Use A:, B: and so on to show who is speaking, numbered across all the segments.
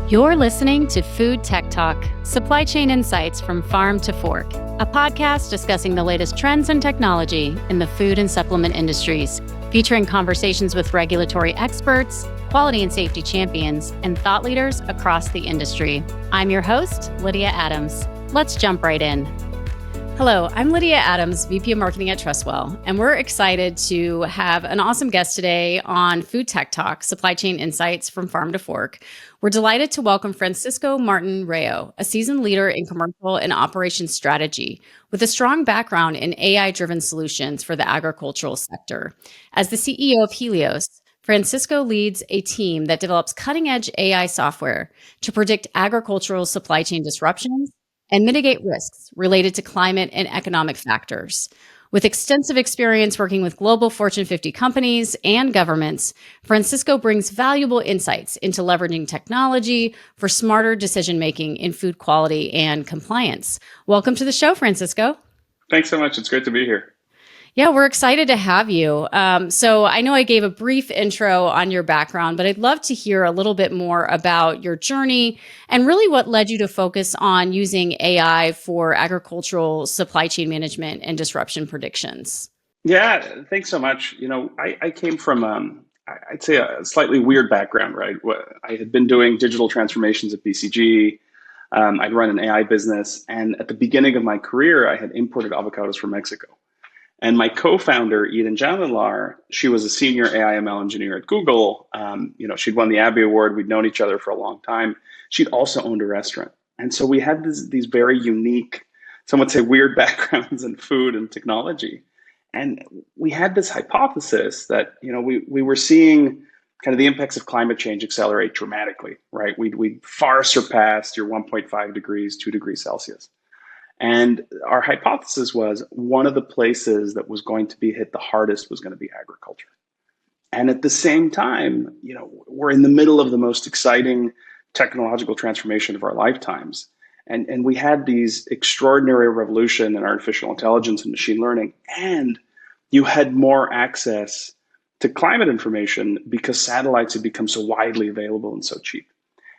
A: You're listening to Food Tech Talk, Supply Chain Insights from Farm to Fork, a podcast discussing the latest trends and technology in the food and supplement industries, featuring conversations with regulatory experts, quality and safety champions, and thought leaders across the industry. I'm your host, Lydia Adams. Let's jump right in. Hello, I'm Lydia Adams, VP of Marketing at Trustwell, and we're excited to have an awesome guest today on Food Tech Talk, Supply Chain Insights from Farm to Fork. We're delighted to welcome Francisco Martin-Rayo, a seasoned leader in commercial and operations strategy with a strong background in AI-driven solutions for the agricultural sector. As the CEO of Helios, Francisco leads a team that develops cutting-edge AI software to predict agricultural supply chain disruptions and mitigate risks related to climate and economic factors. With extensive experience working with global Fortune 50 companies and governments, Francisco brings valuable insights into leveraging technology for smarter decision-making in food quality and compliance. Welcome to the show, Francisco.
B: Thanks so much. It's great to be here.
A: Yeah, we're excited to have you. So I know I gave a brief intro on your background, but I'd love to hear a little bit more about your journey and really what led you to focus on using AI for agricultural supply chain management and disruption predictions.
B: Yeah, thanks so much. I came from, I'd say a slightly weird background, right? I had been doing digital transformations at BCG. I'd run an AI business. And at the beginning of my career, I had imported avocados from Mexico. And my co-founder, Eden Jalanlar, she was a senior AI/ML engineer at Google. She'd won the Abby Award. We'd known each other for a long time. She'd also owned a restaurant. And so we had these very unique, some would say weird backgrounds in food and technology. And we had this hypothesis that, we were seeing kind of the impacts of climate change accelerate dramatically, right? We'd far surpassed your 1.5 degrees, 2 degrees Celsius. And our hypothesis was one of the places that was going to be hit the hardest was going to be agriculture. And at the same time, we're in the middle of the most exciting technological transformation of our lifetimes. And we had these extraordinary revolution in artificial intelligence and machine learning. And you had more access to climate information because satellites had become so widely available and so cheap.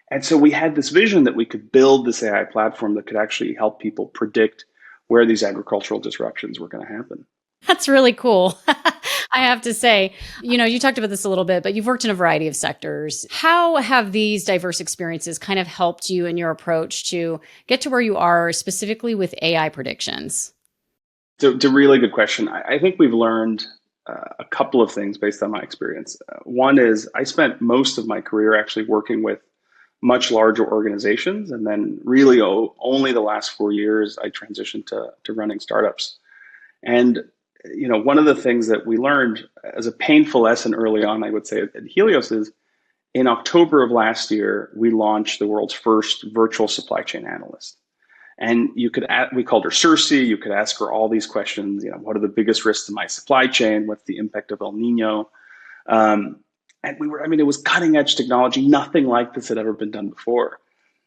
B: And so we had this vision that we could build this AI platform that could actually help people predict where these agricultural disruptions were going to happen.
A: That's really cool. I have to say, you talked about this a little bit, but you've worked in a variety of sectors. How have these diverse experiences kind of helped you in your approach to get to where you are specifically with AI predictions?
B: It's a really good question. I think we've learned a couple of things based on my experience. One is I spent most of my career actually working with much larger organizations. And then really only the last 4 years, I transitioned to running startups. And, one of the things that we learned as a painful lesson early on, I would say at Helios is in October of last year, we launched the world's first virtual supply chain analyst. And we called her Circe. You could ask her all these questions. What are the biggest risks to my supply chain? What's the impact of El Nino? And it was cutting edge technology. Nothing like this had ever been done before.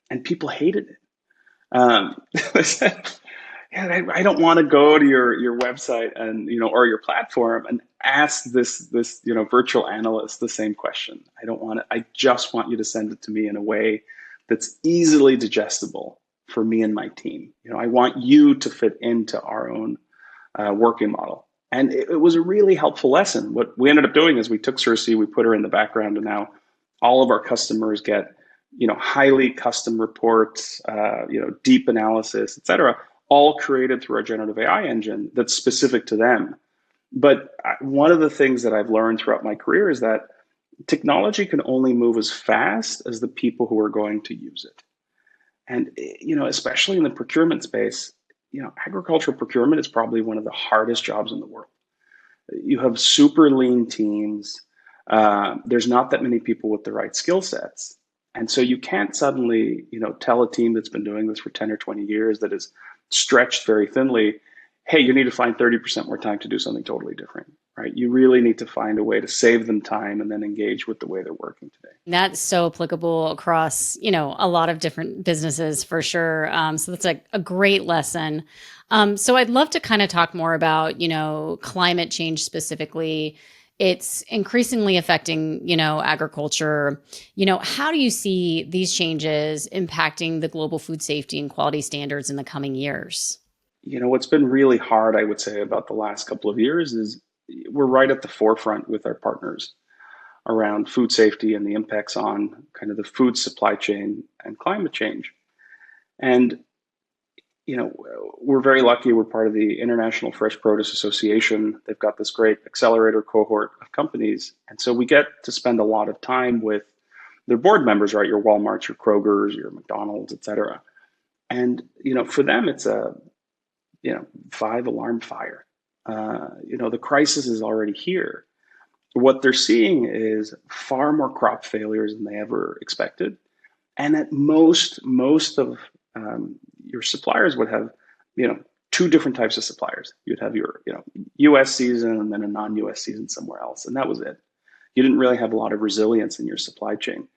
B: And people hated it. They said, I don't want to go to your website and, or your platform and ask this virtual analyst the same question. I don't want it. I just want you to send it to me in a way that's easily digestible for me and my team. I want you to fit into our own working model. And it was a really helpful lesson. What we ended up doing is we took Circe, we put her in the background, and now all of our customers get, highly custom reports, deep analysis, et cetera, all created through our generative AI engine that's specific to them. But one of the things that I've learned throughout my career is that technology can only move as fast as the people who are going to use it. And, especially in the procurement space, agricultural procurement is probably one of the hardest jobs in the world. You have super lean teams. There's not that many people with the right skill sets. And so you can't suddenly, tell a team that's been doing this for 10 or 20 years that is stretched very thinly, hey, you need to find 30% more time to do something totally different, right? You really need to find a way to save them time and then engage with the way they're working today.
A: That's so applicable across, a lot of different businesses for sure. So that's a great lesson. So I'd love to kind of talk more about, climate change specifically. it's increasingly affecting, agriculture. How do you see these changes impacting the global food safety and quality standards in the coming years?
B: What's been really hard, I would say, about the last couple of years is we're right at the forefront with our partners around food safety and the impacts on kind of the food supply chain and climate change. And, we're very lucky. We're part of the International Fresh Produce Association. They've got this great accelerator cohort of companies. And so we get to spend a lot of time with their board members, right? Your Walmarts, your Krogers, your McDonald's, et cetera. And, for them, it's a, 5 alarm fire. The crisis is already here. What they're seeing is far more crop failures than they ever expected. And at most of your suppliers would have, two different types of suppliers. You'd have your, U.S. season and then a non-U.S. season somewhere else, and that was it. You didn't really have a lot of resilience in your supply chain.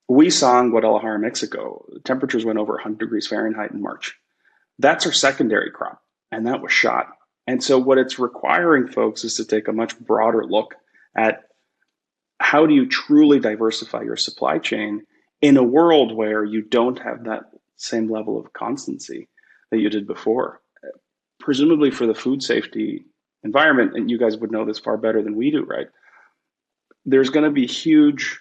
B: We saw in Guadalajara, Mexico, temperatures went over 100 degrees Fahrenheit in March. That's our secondary crop, and that was shot. And so what it's requiring folks is to take a much broader look at how do you truly diversify your supply chain in a world where you don't have that same level of constancy that you did before. Presumably for the food safety environment, and you guys would know this far better than we do, right? There's going to be huge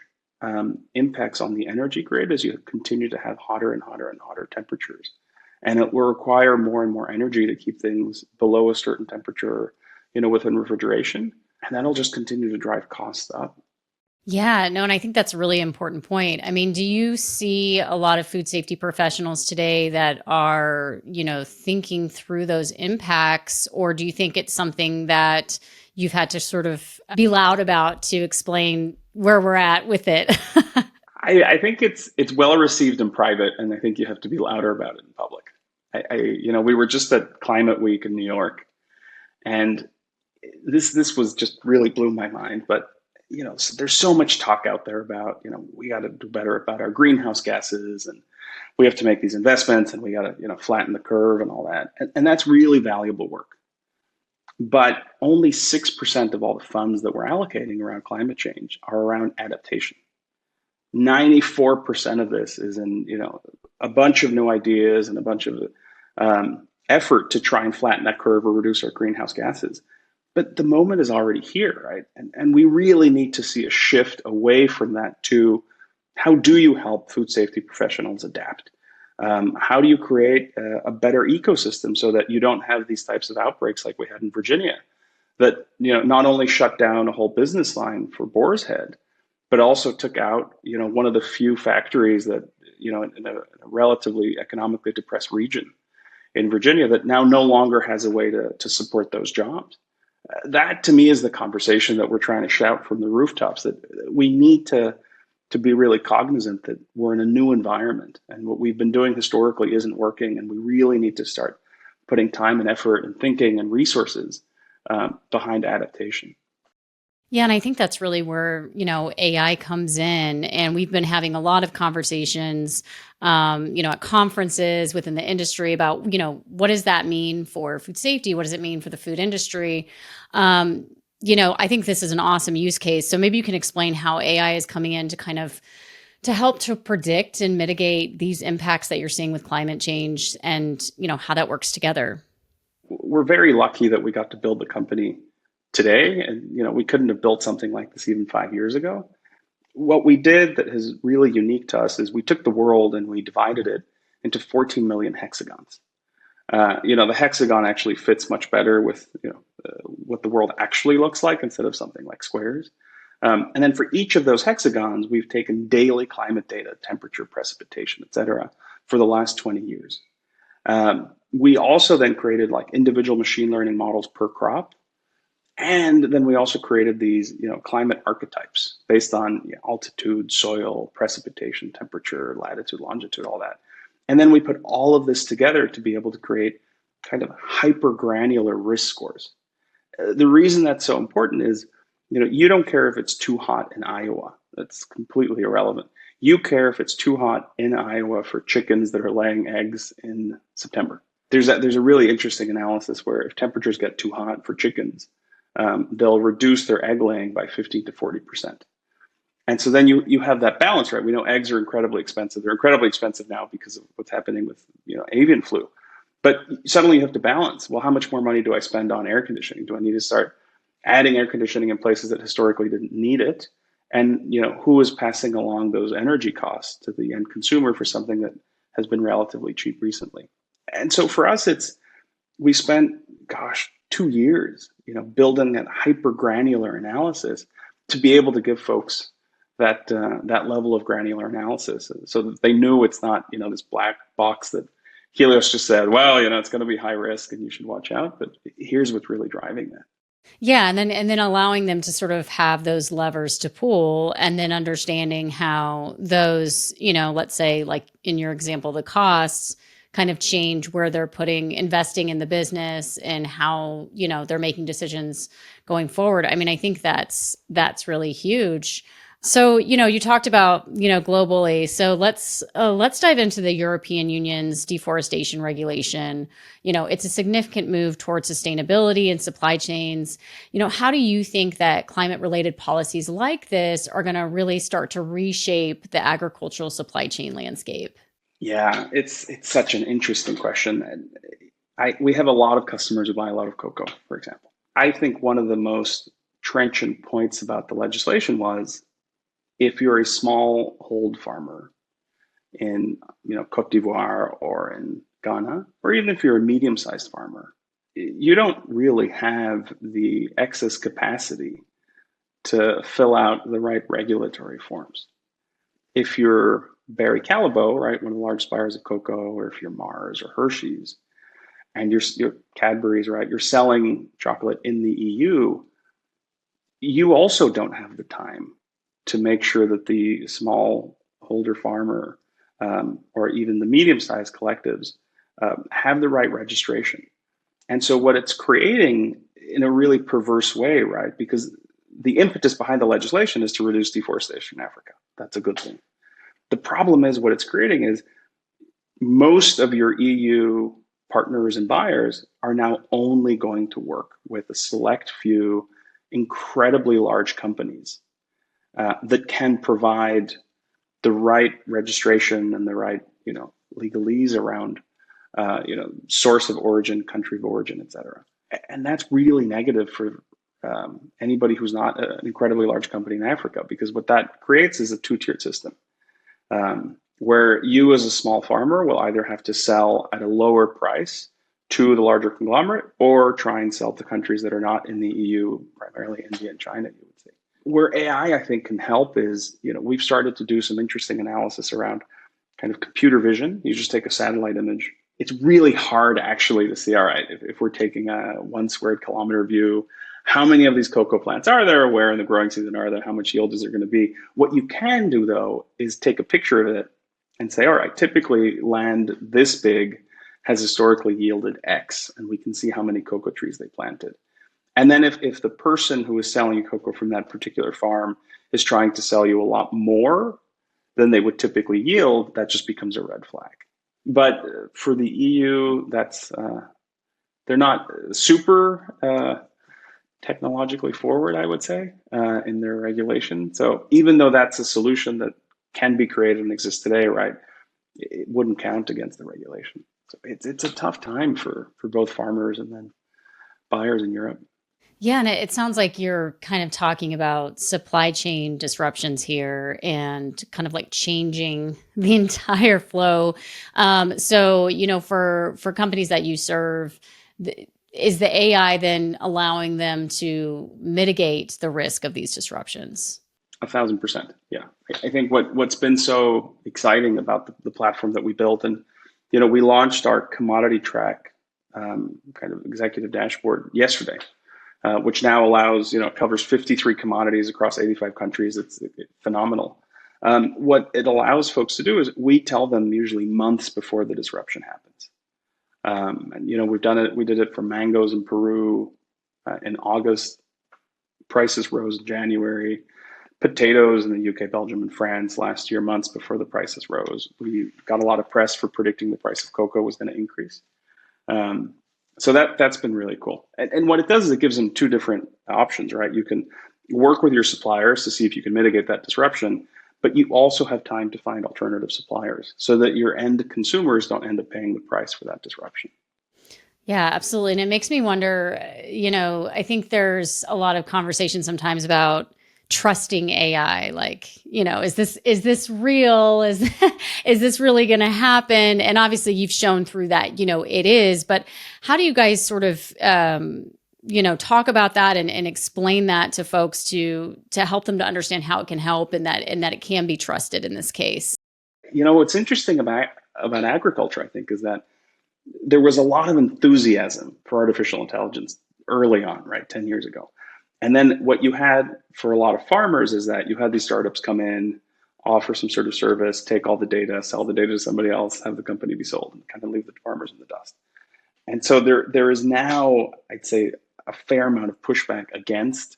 B: impacts on the energy grid as you continue to have hotter and hotter and hotter temperatures. And it will require more and more energy to keep things below a certain temperature, within refrigeration. And that'll just continue to drive costs up.
A: Yeah, no, and I think that's a really important point. I mean, do you see a lot of food safety professionals today that are, thinking through those impacts, or do you think it's something that you've had to sort of be loud about to explain where we're at with it?
B: I think it's well received in private, and I think you have to be louder about it in public. We were just at Climate Week in New York, and this was just really blew my mind. But so there's so much talk out there about we got to do better about our greenhouse gases, and we have to make these investments, and we got to flatten the curve and all that, and that's really valuable work. But only 6% of all the funds that we're allocating around climate change are around adaptation. 94% of this is in a bunch of new ideas and a bunch of effort to try and flatten that curve or reduce our greenhouse gases. But the moment is already here, right? And we really need to see a shift away from that to how do you help food safety professionals adapt? How do you create a better ecosystem so that you don't have these types of outbreaks like we had in Virginia that not only shut down a whole business line for Boar's Head, but also took out one of the few factories that in a relatively economically depressed region in Virginia that now no longer has a way to support those jobs. That to me is the conversation that we're trying to shout from the rooftops, that we need to be really cognizant that we're in a new environment and what we've been doing historically isn't working, and we really need to start putting time and effort and thinking and resources behind adaptation.
A: Yeah, and I think that's really where, AI comes in. And we've been having a lot of conversations, at conferences within the industry about, what does that mean for food safety? What does it mean for the food industry? I think this is an awesome use case. So maybe you can explain how AI is coming in to kind of to help to predict and mitigate these impacts that you're seeing with climate change and, how that works together.
B: We're very lucky that we got to build the company today. And, we couldn't have built something like this even 5 years ago. What we did that is really unique to us is we took the world and we divided it into 14 million hexagons. The hexagon actually fits much better with, what the world actually looks like instead of something like squares. And then for each of those hexagons, we've taken daily climate data, temperature, precipitation, et cetera, for the last 20 years. We also then created like individual machine learning models per crop. And then we also created these, climate archetypes based on altitude, soil, precipitation, temperature, latitude, longitude, all that. And then we put all of this together to be able to create kind of hyper granular risk scores. The reason that's so important is, you don't care if it's too hot in Iowa. That's completely irrelevant. You care if it's too hot in Iowa for chickens that are laying eggs in September. There's a really interesting analysis where if temperatures get too hot for chickens, they'll reduce their egg laying by 15 to 40%. And so then you have that balance, right? We know eggs are incredibly expensive. They're incredibly expensive now because of what's happening with avian flu. But suddenly you have to balance. Well, how much more money do I spend on air conditioning? Do I need to start adding air conditioning in places that historically didn't need it? And who is passing along those energy costs to the end consumer for something that has been relatively cheap recently? And so for us, we spent, 2 years, building that hyper granular analysis to be able to give folks that level of granular analysis, so that they knew it's not this black box that Helios just said, well, it's going to be high risk and you should watch out. But here's what's really driving that.
A: Yeah, and then allowing them to sort of have those levers to pull, and then understanding how those, let's say like in your example, the costs kind of change where they're investing in the business, and how, they're making decisions going forward. I mean, I think that's really huge. So, you talked about, globally. So let's dive into the European Union's deforestation regulation. It's a significant move towards sustainability and supply chains. How do you think that climate related policies like this are going to really start to reshape the agricultural supply chain landscape?
B: Yeah, it's such an interesting question. We have a lot of customers who buy a lot of cocoa, for example. I think one of the most trenchant points about the legislation was, if you're a small hold farmer in Cote d'Ivoire or in Ghana, or even if you're a medium-sized farmer, you don't really have the excess capacity to fill out the right regulatory forms. If you're Barry Callebaut, right, one of the largest buyers of cocoa, or if you're Mars or Hershey's, and you're Cadbury's, right, you're selling chocolate in the EU, you also don't have the time to make sure that the small holder farmer, or even the medium-sized collectives, have the right registration. And so what it's creating in a really perverse way, right? Because the impetus behind the legislation is to reduce deforestation in Africa. That's a good thing. The problem is, what it's creating is, most of your EU partners and buyers are now only going to work with a select few incredibly large companies that can provide the right registration and the right, legalese around, source of origin, country of origin, et cetera. And that's really negative for anybody who's not an incredibly large company in Africa, because what that creates is a two-tiered system, where you as a small farmer will either have to sell at a lower price to the larger conglomerate, or try and sell to countries that are not in the EU, primarily India and China, you would say. Where AI, I think, can help is, we've started to do some interesting analysis around kind of computer vision. You just take a satellite image. It's really hard actually to see, all right, if we're taking a 1 squared kilometer view, how many of these cocoa plants are there? Where in the growing season are there? How much yield is there going to be? What you can do, though, is take a picture of it and say, all right, typically land this big has historically yielded X, and we can see how many cocoa trees they planted. And then if the person who is selling you cocoa from that particular farm is trying to sell you a lot more than they would typically yield, that just becomes a red flag. But for the EU, they're not super technologically forward, I would say, in their regulation. So even though that's a solution that can be created and exists today, right, it wouldn't count against the regulation. So it's a tough time for both farmers and then buyers in Europe.
A: Yeah, and it sounds like you're kind of talking about supply chain disruptions here, and kind of like changing the entire flow. So, for companies that you serve, is the AI then allowing them to mitigate the risk of these disruptions?
B: 1,000%. Yeah. I think what's been so exciting about the platform that we built, and, we launched our commodity track kind of executive dashboard yesterday, which now allows, covers 53 commodities across 85 countries. It's phenomenal. What it allows folks to do is, we tell them usually months before the disruption happens. And, we've done it. We did it for mangoes in Peru in August. Prices rose in January. Potatoes in the UK, Belgium, and France last year, months before the prices rose. We got a lot of press for predicting the price of cocoa was going to increase. So that's been really cool. And what it does is it gives them two different options, right? You can work with your suppliers to see if you can mitigate that disruption, but you also have time to find alternative suppliers so that your end consumers don't end up paying the price for that disruption.
A: Yeah, absolutely. And it makes me wonder, I think there's a lot of conversation sometimes about trusting AI. Like, is this real? Is this really going to happen? And obviously you've shown through that, it is, but how do you guys sort of, talk about that and explain that to folks to help them to understand how it can help and that it can be trusted in this case?
B: What's interesting about agriculture, I think, is that there was a lot of enthusiasm for artificial intelligence early on, right, 10 years ago. And then what you had for a lot of farmers is that you had these startups come in, offer some sort of service, take all the data, sell the data to somebody else, have the company be sold, and kind of leave the farmers in the dust. And so there is now, I'd say, a fair amount of pushback against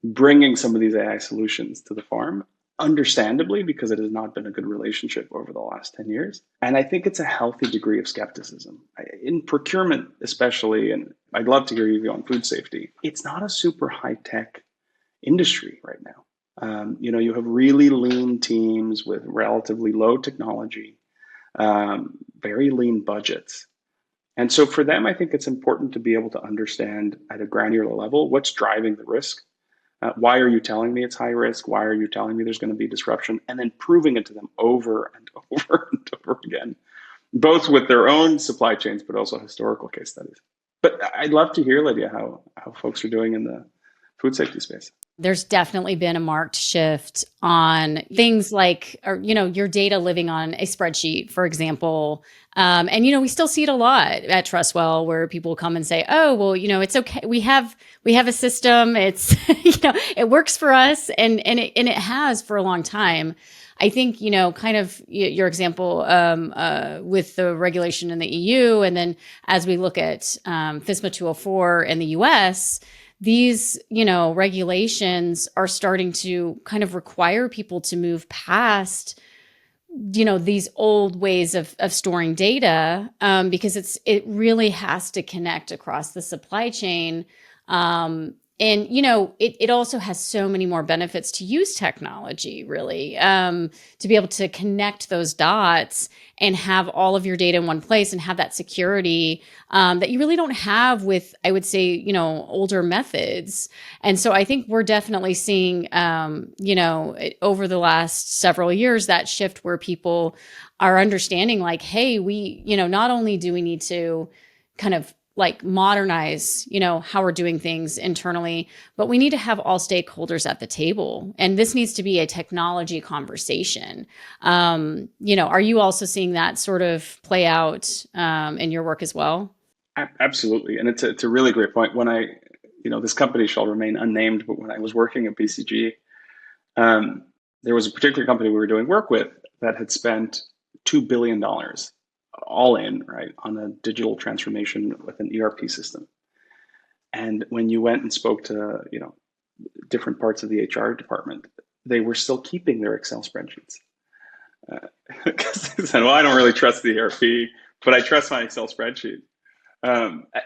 B: bringing some of these AI solutions to the farm, understandably, because it has not been a good relationship over the last 10 years. And I think it's a healthy degree of skepticism. In procurement, especially, and I'd love to hear you go on food safety, it's not a super high tech industry right now. You have really lean teams with relatively low technology, very lean budgets. And so for them, I think it's important to be able to understand at a granular level what's driving the risk. Why are you telling me it's high risk? Why are you telling me there's going to be disruption? And then proving it to them over and over and over again, both with their own supply chains, but also historical case studies. But I'd love to hear, Lydia, how folks are doing in the food safety space.
A: There's definitely been a marked shift on things like, your data living on a spreadsheet, for example. And we still see it a lot at Trustwell, where people come and say, "Oh, well, it's okay. We have a system. It's it works for us, and it has for a long time." I think kind of your example with the regulation in the EU, and then as we look at FSMA 204 in the US. These, regulations are starting to kind of require people to move past, these old ways of storing data, because it really has to connect across the supply chain. And, it also has so many more benefits to use technology, really, to be able to connect those dots and have all of your data in one place and have that security that you really don't have with, I would say, older methods. And so I think we're definitely seeing, over the last several years, that shift where people are understanding like, hey, we, not only do we need to kind of like modernize, how we're doing things internally, but we need to have all stakeholders at the table. And this needs to be a technology conversation. Are you also seeing that sort of play out in your work as well?
B: Absolutely. And it's a really great point. When this company shall remain unnamed, but when I was working at BCG, there was a particular company we were doing work with that had spent $2 billion all in, right, on a digital transformation with an ERP system. And when you went and spoke to, different parts of the HR department, they were still keeping their Excel spreadsheets. Because they said, well, I don't really trust the ERP, but I trust my Excel spreadsheet.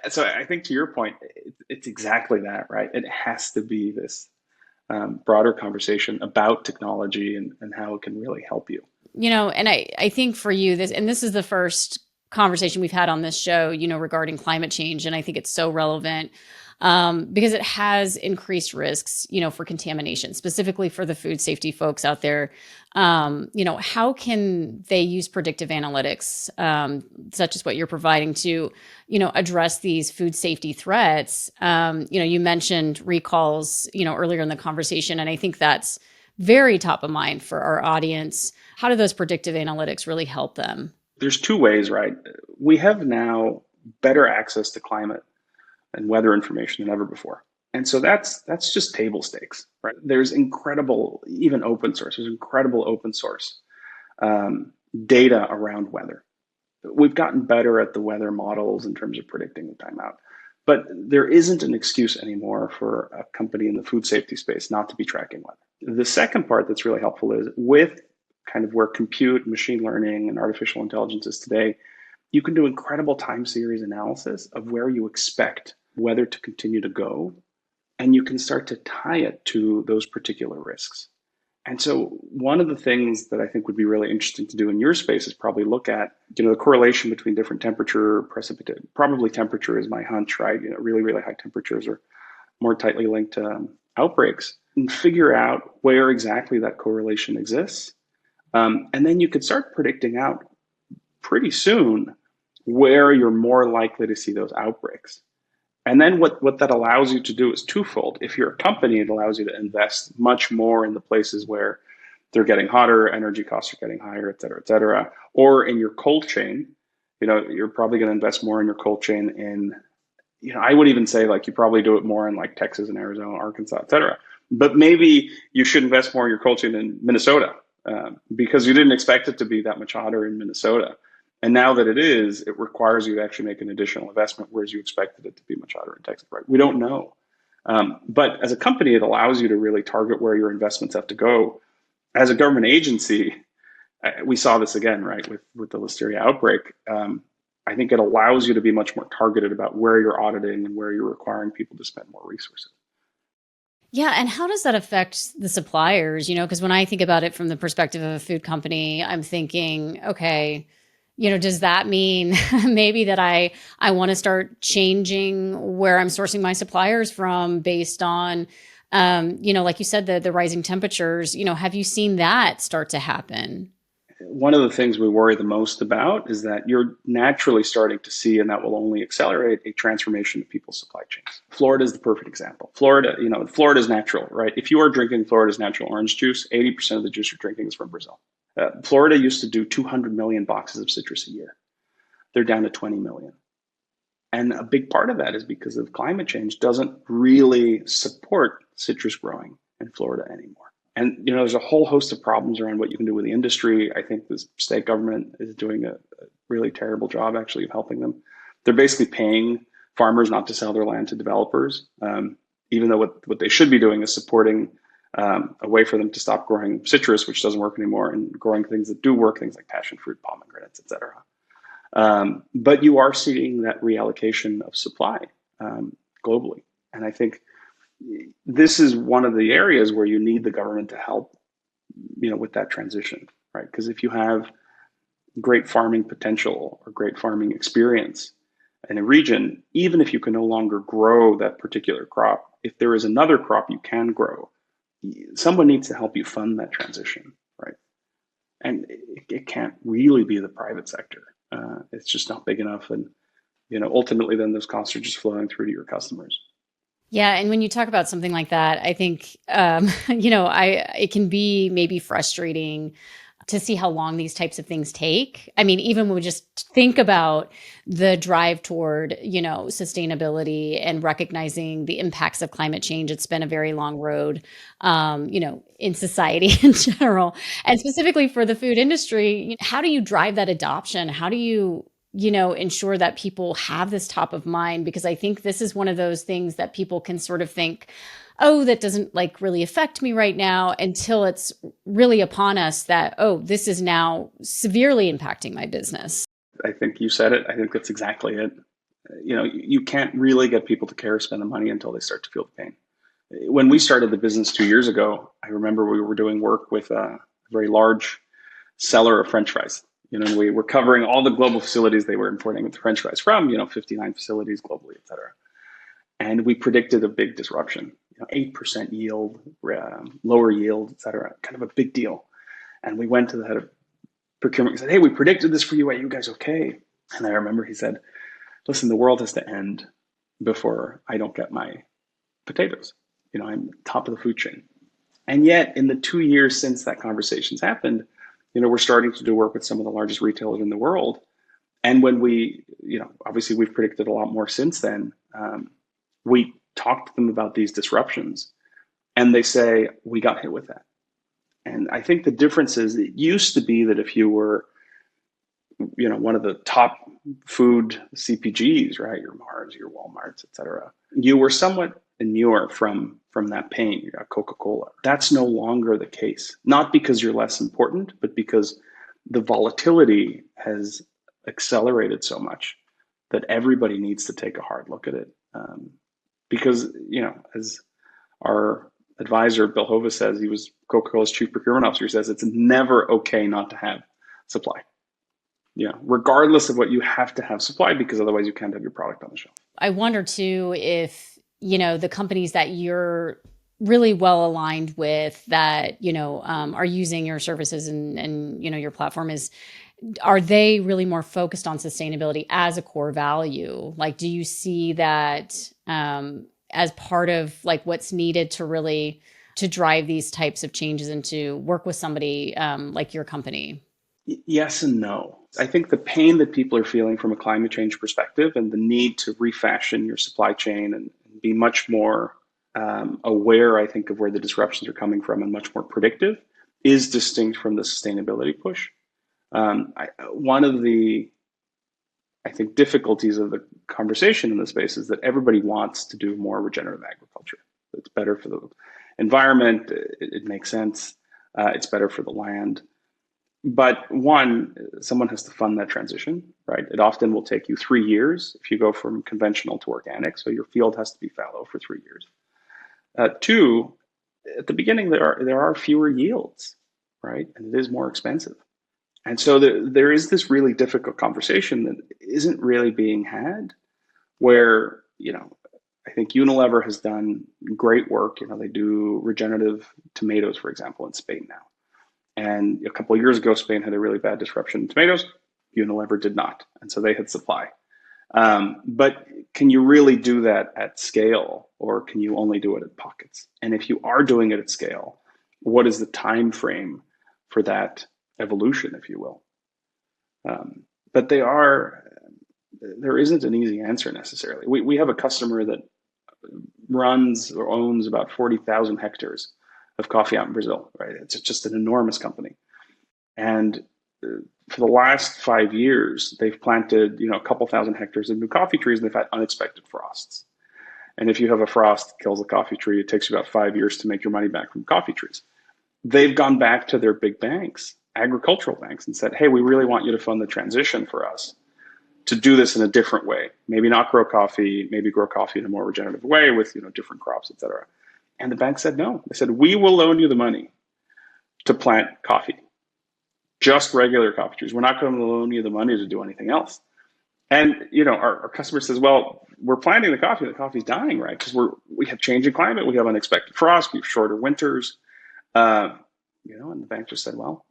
B: So I think to your point, it's exactly that, right? It has to be this broader conversation about technology and how it can really help you.
A: And I think for you, this is the first conversation we've had on this show, regarding climate change. And I think it's so relevant because it has increased risks, for contamination, specifically for the food safety folks out there. How can they use predictive analytics, such as what you're providing to, address these food safety threats? You mentioned recalls, earlier in the conversation, and I think that's very top of mind for our audience. How do those predictive analytics really help them?
B: There's two ways, right? We have now better access to climate and weather information than ever before. And so that's just table stakes, right? There's incredible, even open source, there's incredible open source data around weather. We've gotten better at the weather models in terms of predicting the timeout. But there isn't an excuse anymore for a company in the food safety space not to be tracking weather. The second part that's really helpful is with kind of where compute, machine learning, and artificial intelligence is today, you can do incredible time series analysis of where you expect weather to continue to go, and you can start to tie it to those particular risks. And so one of the things that I think would be really interesting to do in your space is probably look at, the correlation between different temperature, precipitation. Probably temperature is my hunch, right? Really, really high temperatures are more tightly linked to outbreaks, and figure out where exactly that correlation exists. And then you could start predicting out pretty soon where you're more likely to see those outbreaks. And then what that allows you to do is twofold. If you're a company, it allows you to invest much more in the places where they're getting hotter, energy costs are getting higher, et cetera, et cetera. Or in your cold chain, you're probably going to invest more in your cold chain in, I would even say like you probably do it more in like Texas and Arizona, Arkansas, et cetera. But maybe you should invest more in your cold chain in Minnesota because you didn't expect it to be that much hotter in Minnesota. And now that it is, it requires you to actually make an additional investment, whereas you expected it to be much hotter in Texas, right? We don't know. But as a company, it allows you to really target where your investments have to go. As a government agency, we saw this again, right, with the Listeria outbreak. I think it allows you to be much more targeted about where you're auditing and where you're requiring people to spend more resources.
A: Yeah. And how does that affect the suppliers? Because when I think about it from the perspective of a food company, I'm thinking, okay, does that mean maybe that I want to start changing where I'm sourcing my suppliers from based on, like you said, the rising temperatures? Have you seen that start to happen?
B: One of the things we worry the most about is that you're naturally starting to see, and that will only accelerate, a transformation of people's supply chains. Florida is the perfect example. Florida is natural, right? If you are drinking Florida's natural orange juice, 80% of the juice you're drinking is from Brazil. Florida used to do 200 million boxes of citrus a year. They're down to 20 million. And a big part of that is because of climate change doesn't really support citrus growing in Florida anymore. And there's a whole host of problems around what you can do with the industry. I think the state government is doing a really terrible job actually of helping them. They're basically paying farmers not to sell their land to developers, even though what they should be doing is supporting a way for them to stop growing citrus, which doesn't work anymore, and growing things that do work, things like passion fruit, pomegranates, et cetera. But you are seeing that reallocation of supply globally. And I think this is one of the areas where you need the government to help, with that transition, right? Because if you have great farming potential or great farming experience in a region, even if you can no longer grow that particular crop, if there is another crop you can grow, someone needs to help you fund that transition, right? And it can't really be the private sector. It's just not big enough. And, ultimately then those costs are just flowing through to your customers.
A: Yeah, and when you talk about something like that, I think it can be maybe frustrating to see how long these types of things take. I mean, even when we just think about the drive toward, sustainability and recognizing the impacts of climate change, it's been a very long road, in society in general, and specifically for the food industry. How do you drive that adoption? How do you ensure that people have this top of mind? Because I think this is one of those things that people can sort of think, oh, that doesn't really affect me right now, until it's really upon us that, oh, this is now severely impacting my business.
B: I think you said it. I think that's exactly it. You can't really get people to care or spend the money until they start to feel the pain. When we started the business 2 years ago, I remember we were doing work with a very large seller of French fries. And we were covering all the global facilities they were importing the French fries from, 59 facilities globally, et cetera. And we predicted a big disruption, 8% yield, lower yield, et cetera, kind of a big deal. And we went to the head of procurement and said, hey, we predicted this for you. Are you guys okay? And I remember he said, listen, the world has to end before I don't get my potatoes. I'm top of the food chain. And yet in the 2 years since that conversation's happened, we're starting to do work with some of the largest retailers in the world. And when we, obviously we've predicted a lot more since then, we talk to them about these disruptions and they say, we got hit with that. And I think the difference is it used to be that if you were, one of the top food CPGs, right, your Mars, your Walmarts, et cetera, you were somewhat immune from that pain. You got Coca-Cola. That's no longer the case. Not because you're less important, but because the volatility has accelerated so much that everybody needs to take a hard look at it. Because, as our advisor, Bill Hova, says, he was Coca-Cola's chief procurement officer, says it's never okay not to have supply. Regardless of what, you have to have supply, because otherwise you can't have your product on the shelf.
A: I wonder too if, the companies that you're really well aligned with that, are using your services and your platform are they really more focused on sustainability as a core value? Like, do you see that as part of like what's needed to drive these types of changes and to work with somebody like your company?
B: Yes and no. I think the pain that people are feeling from a climate change perspective and the need to refashion your supply chain and be much more aware, I think, of where the disruptions are coming from and much more predictive is distinct from the sustainability push. One of the, I think, difficulties of the conversation in this space is that everybody wants to do more regenerative agriculture. It's better for the environment. It makes sense. It's better for the land. But one, someone has to fund that transition, right? It often will take you 3 years if you go from conventional to organic. So your field has to be fallow for 3 years. Two, at the beginning, there are fewer yields, right? And it is more expensive. And so there is this really difficult conversation that isn't really being had, where, I think Unilever has done great work. They do regenerative tomatoes, for example, in Spain now. And a couple of years ago, Spain had a really bad disruption in tomatoes. Unilever did not. And so they had supply. But can you really do that at scale, or can you only do it at pockets? And if you are doing it at scale, what is the time frame for that evolution, if you will? But there isn't an easy answer necessarily. We have a customer that runs or owns about 40,000 hectares of coffee out in Brazil, right? It's just an enormous company. And for the last 5 years, they've planted, a couple thousand hectares of new coffee trees, and they've had unexpected frosts. And if you have a frost that kills a coffee tree, it takes you about 5 years to make your money back from coffee trees. They've gone back to their big banks, agricultural banks, and said, hey, we really want you to fund the transition for us to do this in a different way. Maybe not grow coffee, maybe grow coffee in a more regenerative way with, different crops, et cetera. And the bank said no. They said, we will loan you the money to plant coffee, just regular coffee trees. We're not going to loan you the money to do anything else. And, our customer says, well, we're planting the coffee's dying, right? Because we have changing climate, we have unexpected frost, we have shorter winters. And the bank just said, well,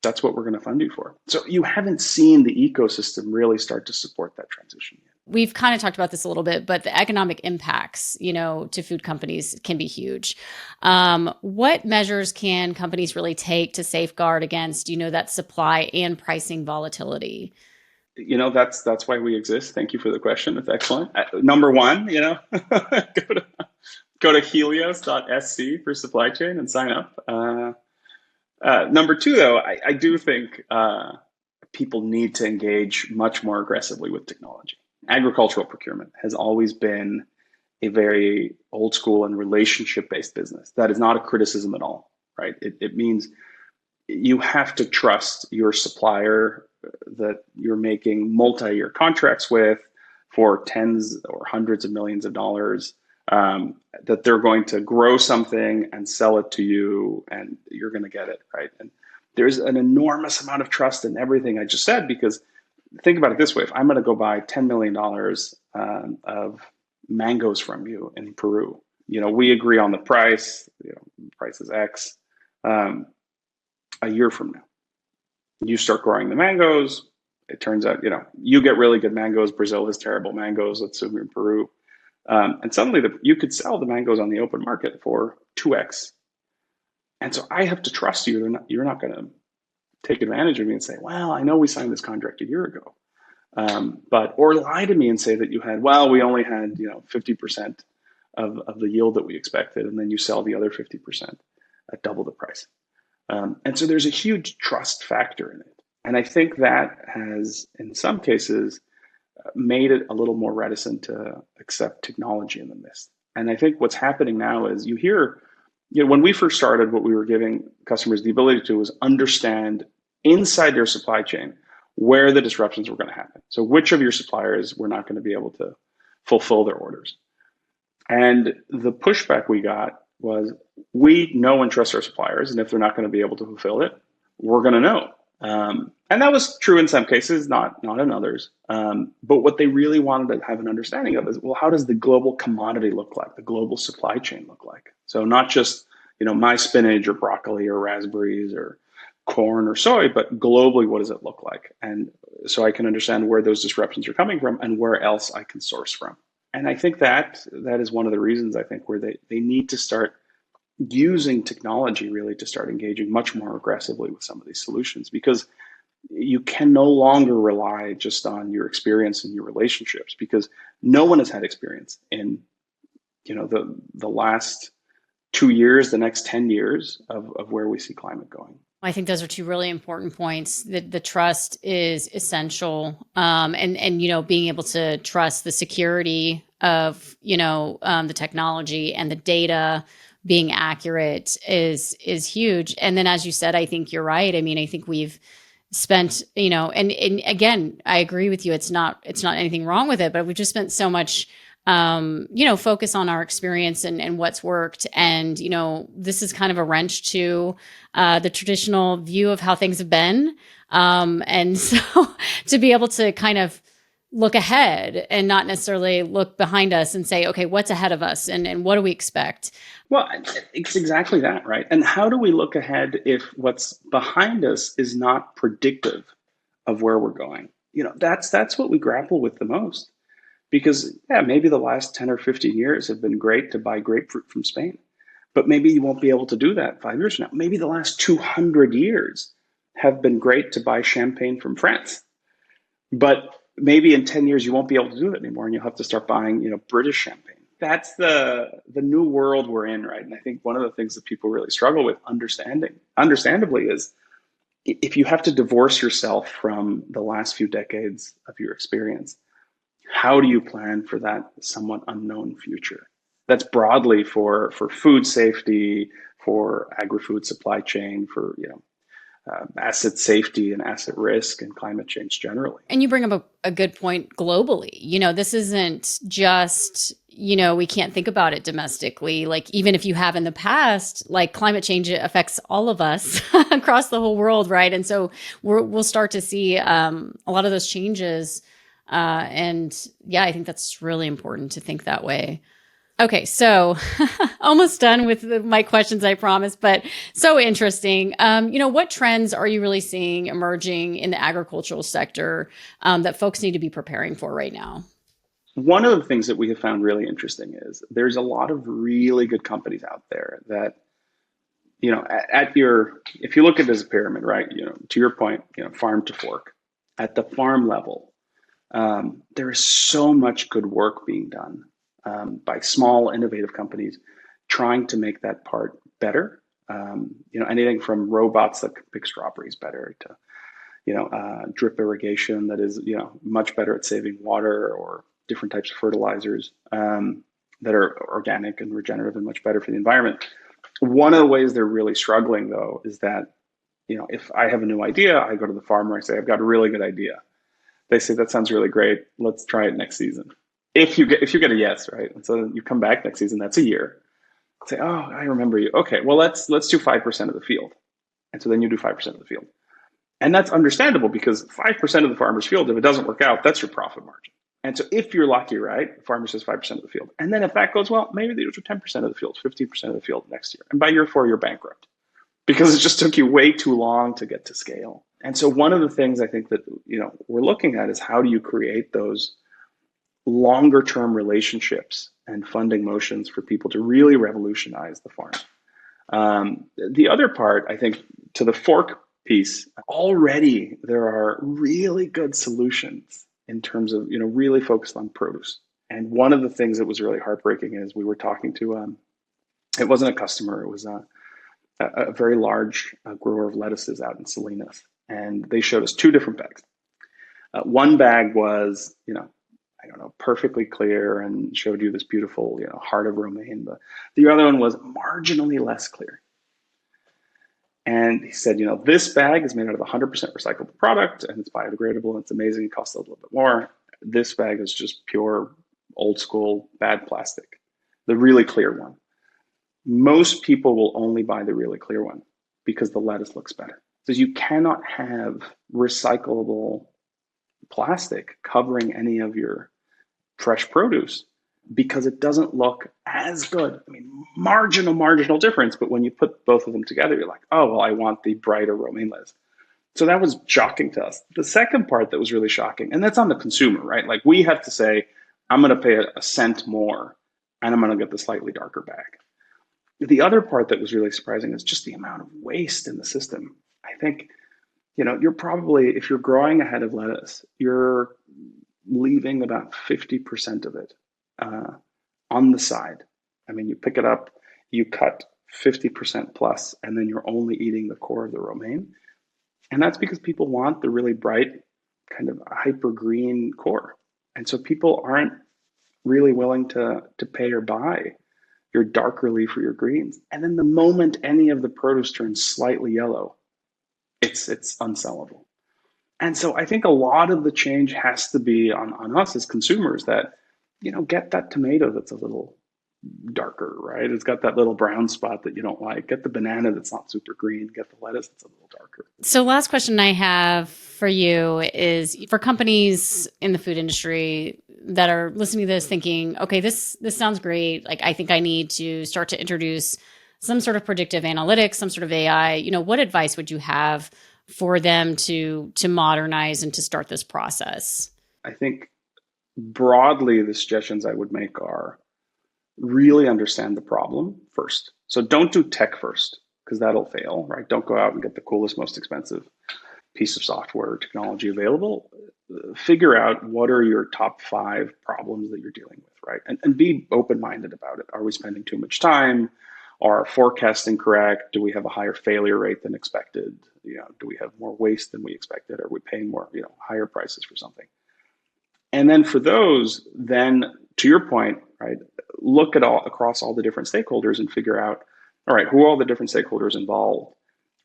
B: that's what we're going to fund you for. So you haven't seen the ecosystem really start to support that transition yet.
A: We've kind of talked about this a little bit, but the economic impacts, to food companies can be huge. What measures can companies really take to safeguard against, that supply and pricing volatility?
B: That's why we exist. Thank you for the question. It's excellent. Number one, go to helios.sc for supply chain and sign up. Number two, though, I do think people need to engage much more aggressively with technology. Agricultural procurement has always been a very old school and relationship-based business. That is not a criticism at all, right? It means you have to trust your supplier that you're making multi-year contracts with for tens or hundreds of millions of dollars, that they're going to grow something and sell it to you and you're going to get it, right? And there's an enormous amount of trust in everything I just said, because think about it this way. If I'm going to go buy $10 million of mangoes from you in Peru, we agree on the price, the price is X. A year from now, you start growing the mangoes. It turns out, you get really good mangoes. Brazil has terrible mangoes. Let's assume you're in Peru. And suddenly you could sell the mangoes on the open market for 2X. And so I have to trust you. You're not going to take advantage of me and say, well, I know we signed this contract a year ago. Or lie to me and say that we only had, 50% of the yield that we expected. And then you sell the other 50% at double the price. And so there's a huge trust factor in it. And I think that has, in some cases, made it a little more reticent to accept technology in the midst. And I think what's happening now is you hear, when we first started, what we were giving customers the ability to was understand inside their supply chain where the disruptions were going to happen. So which of your suppliers were not going to be able to fulfill their orders. And the pushback we got was, we know and trust our suppliers, and if they're not going to be able to fulfill it, we're going to know. And that was true in some cases, not in others. But what they really wanted to have an understanding of is, well, how does the global commodity look like? The global supply chain look like? So not just, my spinach or broccoli or raspberries or corn or soy, but globally, what does it look like? And so I can understand where those disruptions are coming from and where else I can source from. And I think that is one of the reasons, I think, where they need to start using technology really to start engaging much more aggressively with some of these solutions, because you can no longer rely just on your experience and your relationships, because no one has had experience in the last 2 years, the next 10 years of where we see climate going.
A: I think those are two really important points. The trust is essential, and being able to trust the security of the technology and the data being accurate is huge. And then, as you said, I think you're right. I mean, I think we've spent, and again, I agree with you. It's not anything wrong with it, but we've just spent so much focus on our experience and what's worked. And, this is kind of a wrench to the traditional view of how things have been. And so to be able to kind of look ahead and not necessarily look behind us and say, okay, what's ahead of us and what do we expect?
B: Well, it's exactly that, right? And how do we look ahead if what's behind us is not predictive of where we're going? That's what we grapple with the most. Because, yeah, maybe the last 10 or 15 years have been great to buy grapefruit from Spain, but maybe you won't be able to do that 5 years from now. Maybe the last 200 years have been great to buy champagne from France, but maybe in 10 years you won't be able to do that anymore, and you'll have to start buying, British champagne. That's the new world we're in, right? And I think one of the things that people really struggle with understandably, is if you have to divorce yourself from the last few decades of your experience, how do you plan for that somewhat unknown future? That's broadly for food safety, for agri-food supply chain, for asset safety and asset risk and climate change generally.
A: And you bring up a good point globally. This isn't just, we can't think about it domestically. Like, even if you have in the past, like, climate change affects all of us across the whole world, right? And so we'll start to see a lot of those changes. And yeah, I think that's really important to think that way. Okay, so almost done with my questions, I promise, but so interesting. What trends are you really seeing emerging in the agricultural sector that folks need to be preparing for right now?
B: One of the things that we have found really interesting is there's a lot of really good companies out there that, if you look at it as a pyramid, right, to your point, farm to fork, at the farm level, there is so much good work being done by small, innovative companies trying to make that part better. Anything from robots that can pick strawberries better to, drip irrigation that is, much better at saving water, or different types of fertilizers that are organic and regenerative and much better for the environment. One of the ways they're really struggling, though, is that, if I have a new idea, I go to the farmer, I say, I've got a really good idea. They say, that sounds really great. Let's try it next season. If you get a yes, right? And so you come back next season, that's a year. Say, oh, I remember you. Okay, well, let's do 5% of the field. And so then you do 5% of the field. And that's understandable, because 5% of the farmer's field, if it doesn't work out, that's your profit margin. And so if you're lucky, right, the farmer says 5% of the field. And then if that goes well, maybe they do 10% of the field, 15% of the field next year. And by year 4, you're bankrupt, because it just took you way too long to get to scale. And so one of the things I think that, we're looking at is, how do you create those longer term relationships and funding motions for people to really revolutionize the farm? The other part, I think, to the fork piece, already there are really good solutions in terms of, really focused on produce. And one of the things that was really heartbreaking is, we were talking to, it wasn't a customer, it was a very large grower of lettuces out in Salinas. And they showed us 2 different bags. One bag was, perfectly clear and showed you this beautiful, heart of romaine. The other one was marginally less clear. And he said, this bag is made out of 100% recyclable product and it's biodegradable and it's amazing. It costs a little bit more. This bag is just pure old school bad plastic, the really clear one. Most people will only buy the really clear one because the lettuce looks better. So you cannot have recyclable plastic covering any of your fresh produce because it doesn't look as good. I mean, marginal difference, but when you put both of them together, you're like, oh, well, I want the brighter romaine lettuce. So that was shocking to us. The second part that was really shocking, and that's on the consumer, right? Like we have to say, I'm going to pay a cent more and I'm going to get the slightly darker bag. The other part that was really surprising is just the amount of waste in the system. I think, you're probably, if you're growing a head of lettuce, you're leaving about 50% of it on the side. I mean, you pick it up, you cut 50% plus, and then you're only eating the core of the romaine. And that's because people want the really bright, kind of hyper green core. And so people aren't really willing to pay or buy your darker leaf or your greens. And then the moment any of the produce turns slightly yellow, it's unsellable. And so I think a lot of the change has to be on us as consumers that, get that tomato that's a little darker, right? It's got that little brown spot that you don't like. Get the banana that's not super green. Get the lettuce that's a little darker.
A: So last question I have for you is for companies in the food industry that are listening to this thinking, okay, this sounds great. Like, I think I need to start to introduce some sort of predictive analytics, some sort of AI. What advice would you have for them to modernize and to start this process?
B: I think broadly, the suggestions I would make are really understand the problem first. So don't do tech first because that'll fail, right? Don't go out and get the coolest, most expensive piece of software or technology available. Figure out what are your top 5 problems that you're dealing with, right? And be open-minded about it. Are we spending too much time? Are our forecasting correct? Do we have a higher failure rate than expected? Do we have more waste than we expected? Are we paying more, higher prices for something? And then for those, then to your point, right, look at across all the different stakeholders and figure out, all right, who are all the different stakeholders involved?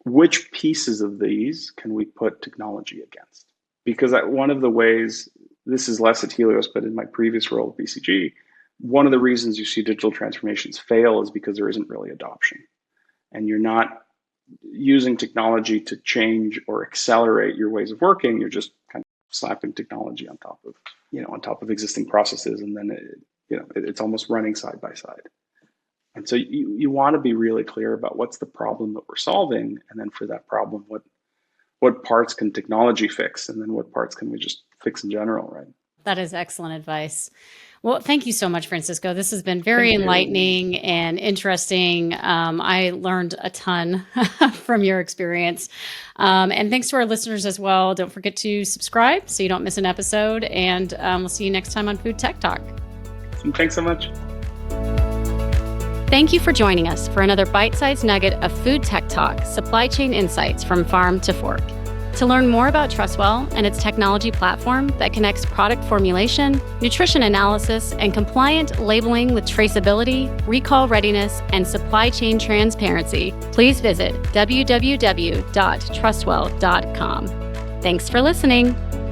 B: Which pieces of these can we put technology against? Because one of the ways, this is less at Helios, but in my previous role at BCG, one of the reasons you see digital transformations fail is because there isn't really adoption. And you're not using technology to change or accelerate your ways of working. You're just kind of slapping technology on top of existing processes, and then it's almost running side by side. And so you want to be really clear about what's the problem that we're solving, and then for that problem, what parts can technology fix, and then what parts can we just fix in general, right?
A: That is excellent advice. Well, thank you so much, Francisco. This has been very enlightening and interesting. I learned a ton from your experience. And thanks to our listeners as well. Don't forget to subscribe so you don't miss an episode. And we'll see you next time on Food Tech Talk.
B: Thanks so much.
A: Thank you for joining us for another bite-sized nugget of Food Tech Talk, supply chain insights from farm to fork. To learn more about Trustwell and its technology platform that connects product formulation, nutrition analysis, and compliant labeling with traceability, recall readiness, and supply chain transparency, please visit www.trustwell.com. Thanks for listening.